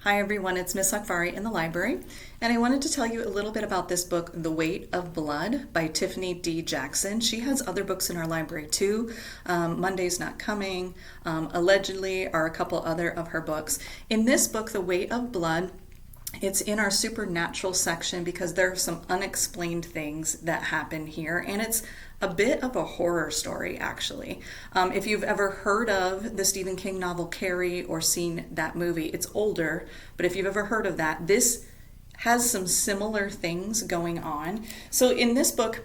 Hi everyone, it's Miss Akvari in the library, and I wanted to tell you a little bit about this book, The Weight of Blood by Tiffany D. Jackson. She has other books in our library too. Monday's Not Coming, Allegedly are a couple other of her books. In this book, The Weight of Blood, it's in our supernatural section because there are some unexplained things that happen here, and it's a bit of a horror story, actually. If you've ever heard of the Stephen King novel Carrie or seen that movie, it's older, but if you've ever heard of that, this has some similar things going on. So in this book,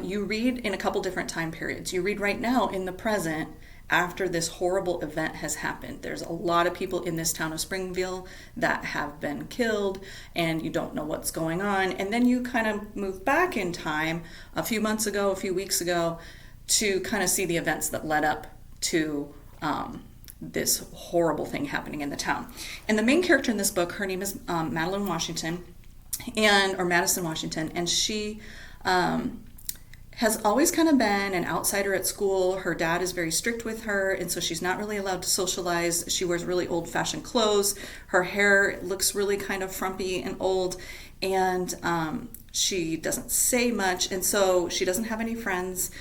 you read in a couple different time periods. You read right now in the present after this horrible event has happened. There's a lot of people in this town of Springville that have been killed, and you don't know what's going on. And then you kind of move back in time a few months ago, a few weeks ago, to kind of see the events that led up to this horrible thing happening in the town. And the main character in this book, her name is Madeline Washington, or Madison Washington, and she has always kind of been an outsider at school. Her dad is very strict with her, and so she's not really allowed to socialize. She wears really old-fashioned clothes. Her hair looks really kind of frumpy and old, and she doesn't say much, and so she doesn't have any friends.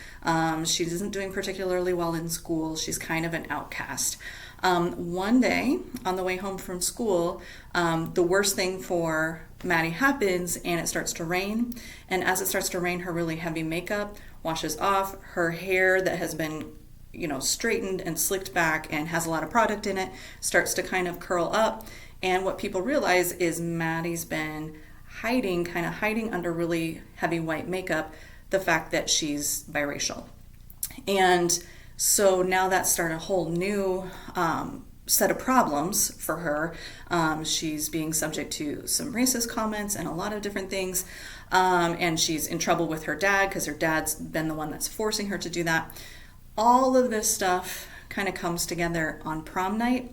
She isn't doing particularly well in school. She's kind of an outcast. One day, on the way home from school, the worst thing for Maddie happens, and it starts to rain. And as it starts to rain, her really heavy makeup washes off. Her hair that has been, straightened and slicked back and has a lot of product in it starts to kind of curl up. And what people realize is Maddie's been hiding under really heavy white makeup, the fact that she's biracial. And so now that's started a whole new set of problems for her. She's being subject to some racist comments and a lot of different things. And she's in trouble with her dad because her dad's been the one that's forcing her to do that. All of this stuff kind of comes together on prom night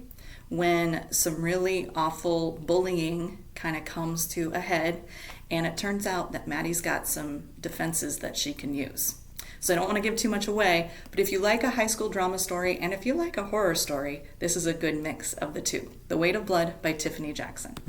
when some really awful bullying kind of comes to a head. And it turns out that Maddie's got some defenses that she can use. So I don't want to give too much away, but if you like a high school drama story and if you like a horror story, this is a good mix of the two. The Weight of Blood by Tiffany Jackson.